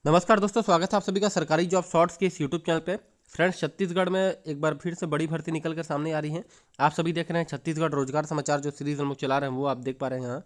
नमस्कार दोस्तों, स्वागत है आप सभी का सरकारी जॉब शॉर्ट्स के इस यूट्यूब चैनल पे। फ्रेंड्स, छत्तीसगढ़ में एक बार फिर से बड़ी भर्ती निकल कर सामने आ रही है। आप सभी देख रहे हैं छत्तीसगढ़ रोजगार समाचार, जो सीरीज हम लोग चला रहे हैं वो आप देख पा रहे हैं यहाँ।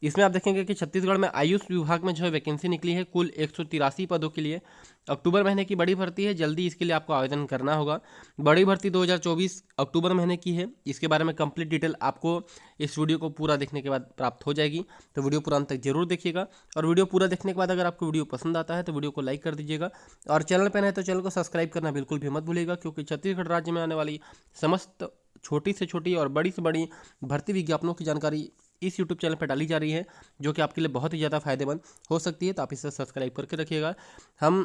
इसमें आप देखेंगे कि छत्तीसगढ़ में आयुष विभाग में जो है वैकेंसी निकली है कुल 183 पदों के लिए। अक्टूबर महीने की बड़ी भर्ती है, जल्दी इसके लिए आपको आवेदन करना होगा। बड़ी भर्ती 2024 अक्टूबर महीने की है। इसके बारे में कंप्लीट डिटेल आपको इस वीडियो को पूरा देखने के बाद प्राप्त हो जाएगी, तो वीडियो पूरा अंत तक जरूर देखिएगा। और वीडियो पूरा देखने के बाद अगर आपको वीडियो पसंद आता है तो वीडियो को लाइक कर दीजिएगा, और चैनल पर नए तो चैनल को सब्सक्राइब करना बिल्कुल भी मत भूलिएगा, क्योंकि छत्तीसगढ़ राज्य में आने वाली समस्त छोटी से छोटी और बड़ी से बड़ी भर्ती विज्ञापनों की जानकारी इस यूट्यूब चैनल पर डाली जा रही है, जो कि आपके लिए बहुत ही ज़्यादा फायदेमंद हो सकती है। तो आप इसे सब्सक्राइब करके रखिएगा। हम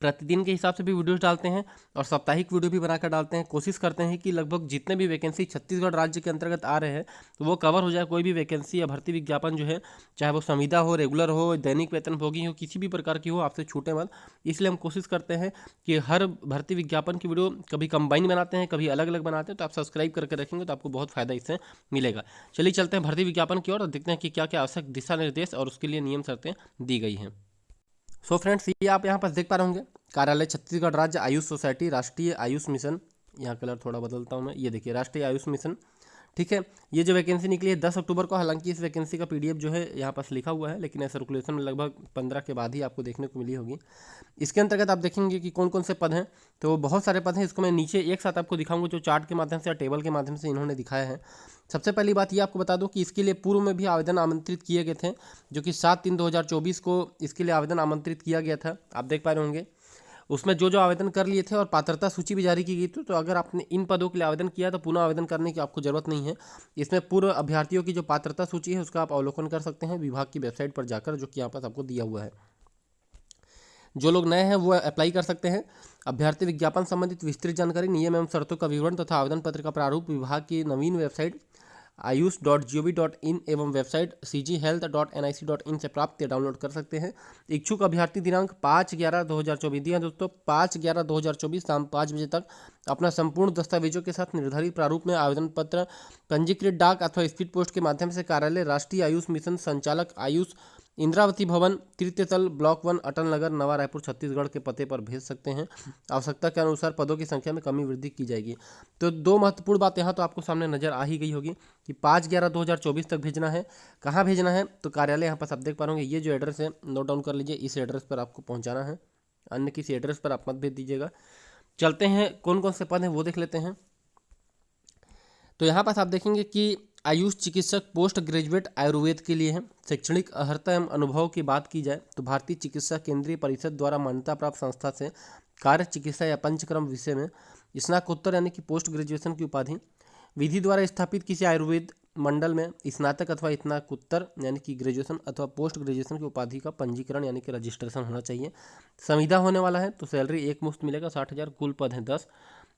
प्रतिदिन के हिसाब से भी वीडियोस डालते हैं और साप्ताहिक वीडियो भी बनाकर डालते हैं। कोशिश करते हैं कि लगभग जितने भी वैकेंसी छत्तीसगढ़ राज्य के अंतर्गत आ रहे हैं तो वो कवर हो जाए। कोई भी वैकेंसी या भर्ती विज्ञापन जो है, चाहे वो संविदा हो, रेगुलर हो, दैनिक वेतनभोगी हो, किसी भी प्रकार की हो, आपसे छूटे मत। इसलिए हम कोशिश करते हैं कि हर भर्ती विज्ञापन की वीडियो कभी कंबाइन बनाते हैं, कभी अलग अलग बनाते हैं। तो आप सब्सक्राइब करके रखेंगे तो आपको बहुत फायदा इससे मिलेगा। चलिए चलते हैं भर्ती विज्ञापन की ओर और देखते हैं कि क्या क्या आवश्यक दिशा निर्देश और उसके लिए नियम शर्तें दी गई हैं। सो फ्रेंड्स, ये आप यहाँ पर देख पा रहे होंगे, कार्यालय छत्तीसगढ़ राज्य आयुष सोसाइटी, राष्ट्रीय आयुष मिशन। यहाँ कलर थोड़ा बदलता हूँ मैं, ये देखिए राष्ट्रीय आयुष मिशन। ठीक है, ये जो वैकेंसी निकली है 10 अक्टूबर को। हालांकि इस वैकेंसी का पीडीएफ जो है यहाँ पास लिखा हुआ है, लेकिन सर्कुलेशन में लगभग 15 के बाद ही आपको देखने को मिली होगी। इसके अंतर्गत आप देखेंगे कि कौन कौन से पद हैं, तो बहुत सारे पद हैं। इसको मैं नीचे एक साथ आपको दिखाऊंगा, जो चार्ट के माध्यम से या टेबल के माध्यम से इन्होंने दिखाया है। सबसे पहली बात ये आपको बता दूं कि इसके लिए पूर्व में भी आवेदन आमंत्रित किए गए थे, जो कि 7/3/2024 को इसके लिए आवेदन आमंत्रित किया गया था। आप देख पा रहे होंगे उसमें जो जो आवेदन कर लिए थे, और पात्रता सूची भी जारी की गई थी। तो अगर आपने इन पदों के लिए आवेदन किया तो पुनः आवेदन करने की आपको जरूरत नहीं है। इसमें पूर्व अभ्यर्थियों की जो पात्रता सूची है उसका आप अवलोकन कर सकते हैं विभाग की वेबसाइट पर जाकर, जो कि यहाँ पर आपको दिया हुआ है। जो लोग नए हैं वो अप्लाई कर सकते हैं। अभ्यर्थी विज्ञापन संबंधित विस्तृत जानकारी, नियम एवं शर्तों का विवरण तथा आवेदन पत्र का प्रारूप विभाग की नवीन वेबसाइट ayush.gov.in एवं वेबसाइट cghealth.nic.in से प्राप्त या डाउनलोड कर सकते हैं। इच्छुक अभ्यर्थी दिनांक 5/11/2024 दिया दोस्तों, 5/11/2024 शाम 5 बजे तक अपना संपूर्ण दस्तावेजों के साथ निर्धारित प्रारूप में आवेदन पत्र पंजीकृत डाक अथवा स्पीड पोस्ट के माध्यम से कार्यालय राष्ट्रीय आयुष मिशन, संचालक आयुष, इंद्रावती भवन, तृतीय तल, ब्लॉक 1, अटल नगर, नवा रायपुर, छत्तीसगढ़ के पते पर भेज सकते हैं। आवश्यकता के अनुसार पदों की संख्या में कमी वृद्धि की जाएगी। तो दो महत्वपूर्ण बात यहाँ तो आपको सामने नजर आ ही गई होगी कि 5/11/2024 तक भेजना है। कहाँ भेजना है, तो कार्यालय यहाँ पर आप देख पा रहे होंगे, ये जो एड्रेस है नोट डाउन कर लीजिए, इस एड्रेस पर आपको पहुँचाना है। अन्य किसी एड्रेस पर आप मत भेज दीजिएगा। चलते हैं कौन कौन से पद हैं वो देख लेते हैं। तो यहाँ पास आप देखेंगे कि आयुष चिकित्सक पोस्ट ग्रेजुएट आयुर्वेद के लिए है। शैक्षणिक अर्हता एवं अनुभव की बात की जाए तो भारतीय चिकित्सा केंद्रीय परिषद द्वारा मान्यता प्राप्त संस्था से कार्य चिकित्सा या पंचक्रम विषय में स्नातकोत्तर यानी कि पोस्ट ग्रेजुएशन की उपाधि, विधि द्वारा स्थापित किसी आयुर्वेद मंडल में स्नातक अथवा स्नातकोत्तर यानी कि ग्रेजुएशन अथवा पोस्ट ग्रेजुएशन की उपाधि का पंजीकरण यानी कि रजिस्ट्रेशन होना चाहिए। संविदा होने वाला है तो सैलरी एक मुश्त मिलेगा, 60,000। कुल पद हैं 10।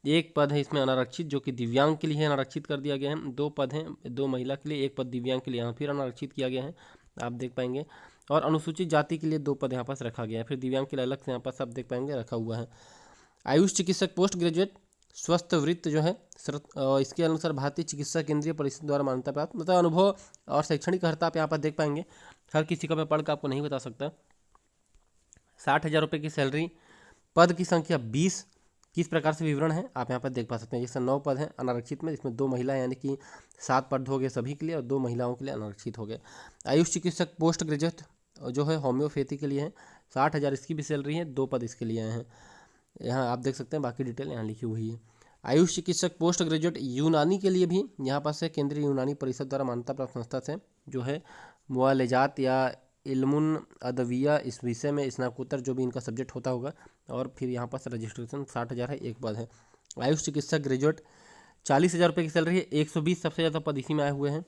एक पद है इसमें अनारक्षित, जो कि दिव्यांग के लिए है, अनारक्षित कर दिया गया है। 2 पद हैं, 2 महिला के लिए, 1 पद दिव्यांग के लिए यहाँ फिर अनारक्षित किया गया है, आप देख पाएंगे। और अनुसूचित जाति के लिए 2 पद यहाँ पास रखा गया है, फिर दिव्यांग के लिए अलग से यहाँ पास आप देख पाएंगे रखा हुआ है। आयुष चिकित्सक पोस्ट ग्रेजुएट स्वस्थ वृत्त जो है इसके अनुसार भारतीय चिकित्सा केंद्रीय परिषद द्वारा मान्यता प्राप्त, मतलब अनुभव और शैक्षणिक अर्हता आप यहाँ पर देख पाएंगे। हर किसी का मैं पढ़ कर आपको नहीं बता सकता। 60,000 रुपये की सैलरी, पद की संख्या 20। किस प्रकार से विवरण है आप यहाँ पर देख पा सकते हैं। जैसे 9 पद हैं अनारक्षित में, इसमें 2 महिला यानी कि 7 पद हो गए सभी के लिए, और 2 महिलाओं के लिए अनारक्षित हो गए। आयुष चिकित्सक पोस्ट ग्रेजुएट जो है होम्योपैथी के लिए है, 60,000 इसकी भी सैलरी है। 2 पद इसके लिए आए हैं, यहाँ आप देख सकते हैं, बाकी डिटेल यहाँ लिखी हुई है। आयुष चिकित्सक पोस्ट ग्रेजुएट यूनानी के लिए भी यहाँ पास है केंद्रीय यूनानी परिषद द्वारा मान्यता प्राप्त संस्था से, जो है मुआलेजात या इल्मुन अदविया, इस विषय में स्नातकोत्तर जो भी इनका सब्जेक्ट होता होगा। और फिर यहाँ पास रजिस्ट्रेशन 60,000 है, एक पद है। आयुष चिकित्सक ग्रेजुएट 40,000 रुपये की सैलरी है, 120 सबसे ज़्यादा पद इसी में आए हुए हैं।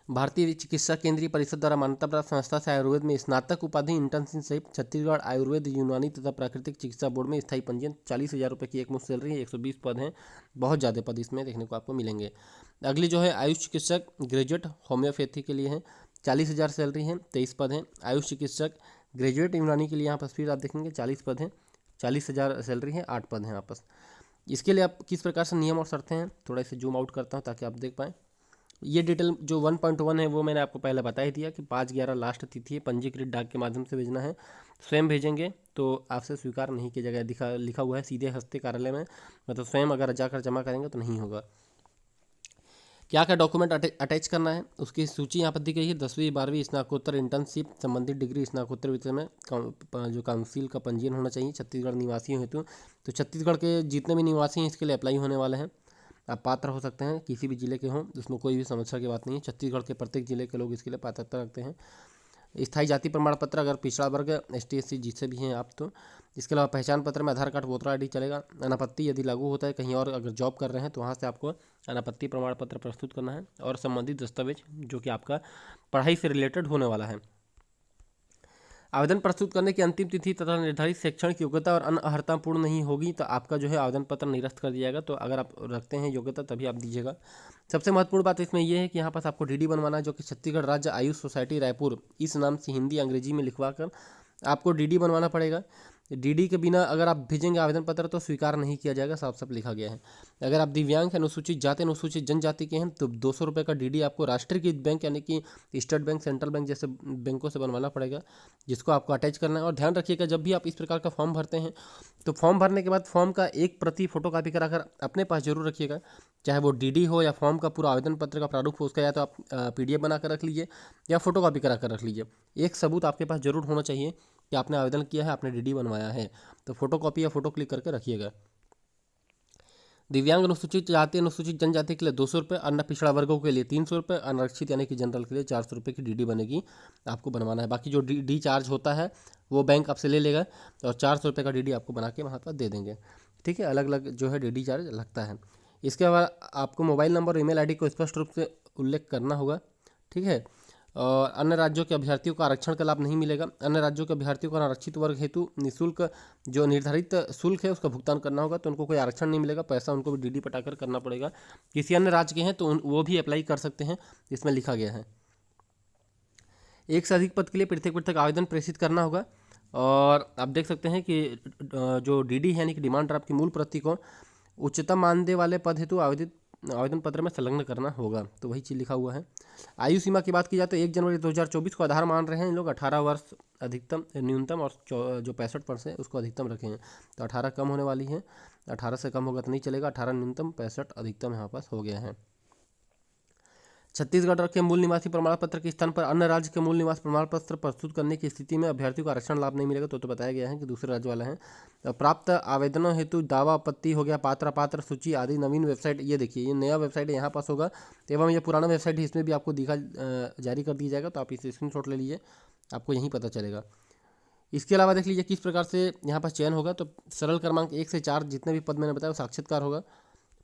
भारतीय चिकित्सा केंद्रीय परिषद द्वारा मान्यता प्राप्त संस्था से आयुर्वेद में स्नातक उपाधि, इंटर्नशिप सहित छत्तीसगढ़ आयुर्वेद, यूनानी तथा प्राकृतिक चिकित्सा बोर्ड में स्थायी पंजीयन। 40,000 रुपये की एक मुश्त सैलरी है, 120 पद हैं, बहुत ज़्यादा पद इसमें देखने को आपको मिलेंगे। अगली जो है आयुष चिकित्सक ग्रेजुएट होम्योपैथी के लिए है, 40,000 सैलरी है, 23 पद हैं। आयुष चिकित्सक ग्रेजुएट यूनानी के लिए यहाँ पर फिर आप देखेंगे 40 पद हैं, 40,000 सैलरी है, 8 पद हैं आपस। इसके लिए आप किस प्रकार से नियम और शर्तें हैं, थोड़ा इसे जूम आउट करता हूँ ताकि आप देख पाएँ। ये डिटेल जो 1.1 है वो मैंने आपको पहले बता ही दिया कि 5/11 लास्ट तिथि है, पंजीकृत डाक के माध्यम से भेजना है। स्वयं भेजेंगे तो आपसे स्वीकार नहीं किया जाएगा, लिखा हुआ है सीधे हस्ते कार्यालय में, मतलब स्वयं अगर जाकर जमा करेंगे तो नहीं होगा। क्या क्या डॉक्यूमेंट अटैच करना है उसकी सूची यहाँ पर दी गई है। 10वीं 12वीं स्नातकोत्तर इंटर्नशिप संबंधित डिग्री स्नातकोत्तर विषय में जो काउंसिल का पंजीयन होना चाहिए छत्तीसगढ़ निवासियों हेतु। तो छत्तीसगढ़ के जितने भी निवासी हैं इसके लिए अप्लाई होने वाले हैं। आप पात्र हो सकते हैं, किसी भी जिले के हों, उसमें कोई भी समस्या की बात नहीं है। छत्तीसगढ़ के प्रत्येक जिले के लोग इसके लिए पात्रता रखते हैं। स्थायी जाति प्रमाण पत्र अगर पिछड़ा वर्ग ST SC जिससे भी हैं आप तो। इसके अलावा पहचान पत्र में आधार कार्ड वोटर ID चलेगा। अनापत्ति यदि लागू होता है कहीं और अगर जॉब कर रहे हैं तो वहाँ से आपको अनापत्ति प्रमाण पत्र प्रस्तुत करना है और संबंधित दस्तावेज जो कि आपका पढ़ाई से रिलेटेड होने वाला है। आवेदन प्रस्तुत करने की अंतिम तिथि तथा निर्धारित शैक्षणिक योग्यता और अन्य अर्हता पूर्ण नहीं होगी तो आपका जो है आवेदन पत्र निरस्त कर दिया जाएगा। तो अगर आप रखते हैं योग्यता तभी आप दीजिएगा। सबसे महत्वपूर्ण बात इसमें यह है कि यहाँ पास आपको DD बनवाना है जो कि छत्तीसगढ़ राज्य आयुष सोसाइटी रायपुर इस नाम से हिंदी अंग्रेजी में लिखवा कर आपको DD बनवाना पड़ेगा। DD के बिना अगर आप भेजेंगे आवेदन पत्र तो स्वीकार नहीं किया जाएगा, साफ साफ लिखा गया है। अगर आप दिव्यांग अनुसूचित जाति अनुसूचित जनजाति के हैं तो 200 रुपये का DD आपको राष्ट्रीयकृत बैंक यानी कि स्टेट बैंक, सेंट्रल बैंक जैसे बैंकों से बनवाना पड़ेगा, जिसको आपको अटैच करना है। और ध्यान रखिएगा जब भी आप इस प्रकार का फॉर्म भरते हैं तो फॉर्म भरने के बाद फॉर्म का एक प्रति फोटोकॉपी कराकर अपने पास जरूर रखिएगा, चाहे वो DD हो या फॉर्म का पूरा आवेदन पत्र का प्रारूप हो, उसका या तो आप PDF बना कर रख लीजिए या फोटोकॉपी करा कर रख लीजिए। एक सबूत आपके पास जरूर होना चाहिए कि आपने आवेदन किया है, आपने DD बनवाया है, तो फोटोकॉपी या फोटो क्लिक करके रखिएगा। दिव्यांग अनुसूचित जाति अनुसूचित जनजाति के लिए 200 रुपये, अन्य पिछड़ा वर्गों के लिए 300 रुपये, अनारक्षित यानी कि जनरल के लिए 400 रुपये की DD बनेगी, आपको बनवाना है। बाकी जो DD चार्ज होता है वो बैंक आपसे ले लेगा और 400 रुपये का DD आपको बना के वहाँ पर दे देंगे। ठीक है, अलग अलग जो है DD चार्ज लगता है। इसके बाद आपको मोबाइल नंबर और ईमेल ID को स्पष्ट रूप से उल्लेख करना होगा। ठीक है, और अन्य राज्यों के अभ्यर्थियों को आरक्षण का लाभ नहीं मिलेगा। अन्य राज्यों के अभ्यर्थियों को आरक्षित वर्ग हेतु निःशुल्क जो निर्धारित शुल्क है उसका भुगतान करना होगा, तो उनको कोई आरक्षण नहीं मिलेगा, पैसा उनको भी DD पटाकर करना पड़ेगा। किसी अन्य राज्य के हैं तो वो भी अप्लाई कर सकते हैं, इसमें लिखा गया है। एक से अधिक पद के लिए पृथक पृथक आवेदन प्रेषित करना होगा। और आप देख सकते हैं कि जो DD है यानी कि डिमांड ड्राफ्ट की मूल प्रति को उच्चतम मानदेय वाले पद हेतु आवेदन पत्र में संलग्न करना होगा, तो वही चीज़ लिखा हुआ है। आयु सीमा की बात की जाए तो 1 जनवरी 2024 को आधार मान रहे हैं इन लोग 18 वर्ष अधिकतम न्यूनतम, और जो 65% है उसको अधिकतम रखे हैं, तो 18 कम होने वाली है। 18 से कम होगा तो नहीं चलेगा, 18 न्यूनतम 65 अधिकतम यहाँ पास हो गया है। छत्तीसगढ़ के मूल निवासी प्रमाण पत्र के स्थान पर अन्य राज्य के मूल निवास प्रमाण पत्र प्रस्तुत करने की स्थिति में अभ्यर्थियों को आरक्षण लाभ नहीं मिलेगा, तो बताया गया है कि दूसरे राज्य वाला है। प्राप्त आवेदनों हेतु दावा आपत्ति हो गया, पात्र सूची आदि नवीन वेबसाइट, ये देखिए ये नया वेबसाइट यहाँ पास होगा एवं ये पुराना वेबसाइट है, इसमें भी आपको दिखा जारी कर दिया जाएगा, तो आप इसे स्क्रीनशॉट ले लीजिए, आपको यहीं पता चलेगा। इसके अलावा देख लीजिए किस प्रकार से यहाँ पर चयन होगा, तो सरल क्रमांक 1 से 4 जितने भी पद मैंने बताया वो साक्षात्कार होगा।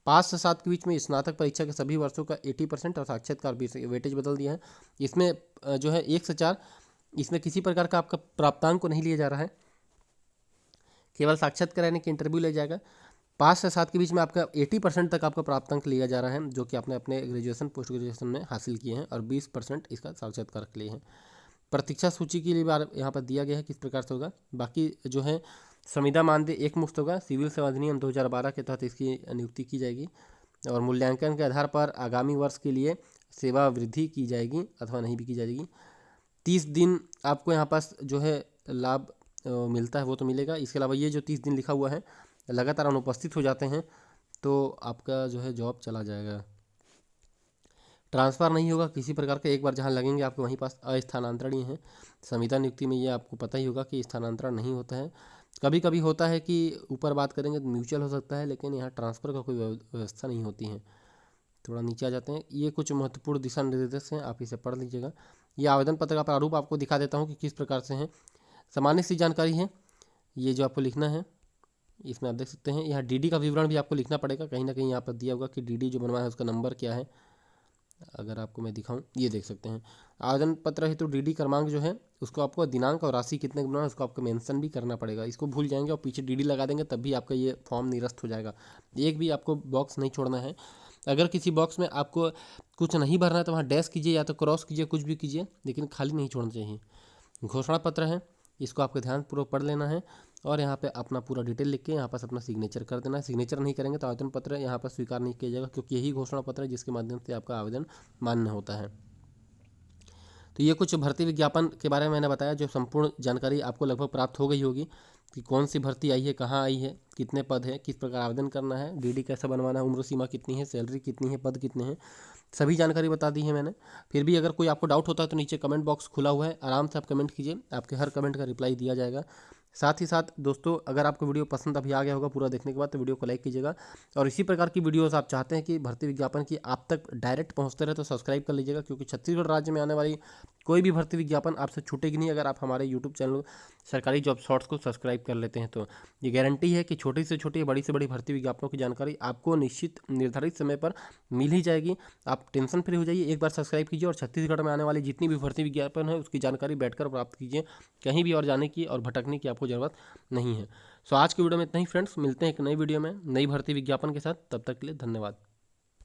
5 से 7 के बीच में स्नातक परीक्षा के सभी वर्षों का 80% और साक्षात्कार भी वेटेज बदल दिया है। इसमें जो है 1 से 4 इसमें किसी प्रकार का आपका प्राप्तांक को नहीं लिया जा रहा है, केवल साक्षात्कार यानी कि इंटरव्यू लिया जाएगा। 5 से 7 के बीच में आपका 80% तक आपका प्राप्तांक लिया जा रहा है, जो कि आपने अपने ग्रेजुएशन पोस्ट ग्रेजुएशन में हासिल किए हैं, और 20% इसका साक्षात्कार के लिए है। प्रतीक्षा सूची के लिए बार यहाँ पर दिया गया है किस प्रकार से होगा। बाकी जो है संविदा मानदेय एक मुश्त होगा, सिविल सेवा अधिनियम 2012 के तहत इसकी नियुक्ति की जाएगी, और मूल्यांकन के आधार पर आगामी वर्ष के लिए सेवा वृद्धि की जाएगी अथवा नहीं भी की जाएगी। 30 दिन आपको यहाँ पास जो है लाभ मिलता है वो तो मिलेगा। इसके अलावा ये जो 30 दिन लिखा हुआ है लगातार अनुपस्थित हो जाते हैं तो आपका जो है जॉब चला जाएगा, ट्रांसफ़र नहीं होगा किसी प्रकार का। एक बार जहाँ लगेंगे आपको वहीं पास अस्थानांतरणीय है। संविदा नियुक्ति में ये आपको पता ही होगा कि स्थानांतरण नहीं होता है, कभी कभी होता है कि ऊपर बात करेंगे तो म्यूचुअल हो सकता है, लेकिन यहाँ ट्रांसफ़र का कोई व्यवस्था नहीं होती है। थोड़ा नीचे आ जाते हैं, ये कुछ महत्वपूर्ण दिशा निर्देश हैं, आप इसे पढ़ लीजिएगा। ये आवेदन पत्र का प्रारूप आपको दिखा देता हूँ कि किस प्रकार से है, सामान्य सी जानकारी है ये जो आपको लिखना है। इसमें आप देख सकते हैं यहाँ DD का विवरण भी आपको लिखना पड़ेगा, कहीं ना कहीं यहाँ पर दिया होगा कि DD जो बनवाया है उसका नंबर क्या है। अगर आपको मैं दिखाऊं, ये देख सकते हैं आवेदन पत्र हेतु DD क्रमांक जो है उसको आपको दिनांक और राशि कितने बनाना है उसको आपको मेंशन भी करना पड़ेगा। इसको भूल जाएंगे और पीछे DD लगा देंगे तब भी आपका ये फॉर्म निरस्त हो जाएगा। एक भी आपको बॉक्स नहीं छोड़ना है। अगर किसी बॉक्स में आपको कुछ नहीं भरना है तो वहाँ डैश कीजिए या तो क्रॉस कीजिए, कुछ भी कीजिए, लेकिन खाली नहीं छोड़ना चाहिए। घोषणा पत्र है, इसको आपको ध्यानपूर्वक पढ़ लेना है और यहाँ पे अपना पूरा डिटेल लिख के यहाँ पास अपना सिग्नेचर कर देना है। सिग्नेचर नहीं करेंगे तो आवेदन पत्र यहाँ पर स्वीकार नहीं किया जाएगा, क्योंकि यही घोषणा पत्र है जिसके माध्यम से आपका आवेदन मान्य होता है। तो ये कुछ भर्ती विज्ञापन के बारे में मैंने बताया, जो संपूर्ण जानकारी आपको लगभग प्राप्त हो गई होगी कि कौन सी भर्ती आई है, कहाँ आई है, कितने पद है, किस प्रकार आवेदन करना है, डीडी कैसे बनवाना है, उम्र सीमा कितनी है, सैलरी कितनी है, पद कितने हैं, सभी जानकारी बता दी है मैंने। फिर भी अगर कोई आपको डाउट होता है तो नीचे कमेंट बॉक्स खुला हुआ है, आराम से आप कमेंट कीजिए, आपके हर कमेंट का रिप्लाई दिया जाएगा। साथ ही साथ दोस्तों, अगर आपको वीडियो पसंद अभी आ गया होगा पूरा देखने के बाद, तो वीडियो को लाइक कीजिएगा। और इसी प्रकार की वीडियोस आप चाहते हैं कि भर्ती विज्ञापन की आप तक डायरेक्ट पहुंचते रहे तो सब्सक्राइब कर लीजिएगा, क्योंकि छत्तीसगढ़ राज्य में आने वाली कोई भी भर्ती विज्ञापन आपसे छूटेगी नहीं अगर आप हमारे यूट्यूब चैनल सरकारी जॉब शॉर्ट्स को सब्सक्राइब कर लेते हैं। तो ये गारंटी है कि छोटी से छोटी, बड़ी से बड़ी भर्ती विज्ञापनों की जानकारी आपको निश्चित निर्धारित समय पर मिल ही जाएगी। आप टेंशन फ्री हो जाइए, एक बार सब्सक्राइब कीजिए और छत्तीसगढ़ में आने वाली जितनी भी भर्ती विज्ञापन है उसकी जानकारी बैठकर प्राप्त कीजिए। कहीं भी और जाने की और भटकने की आपको ज़रूरत नहीं है। सो आज की वीडियो में इतना ही फ्रेंड्स, मिलते हैं एक नई वीडियो में नई भर्ती विज्ञापन के साथ। तब तक के लिए धन्यवाद।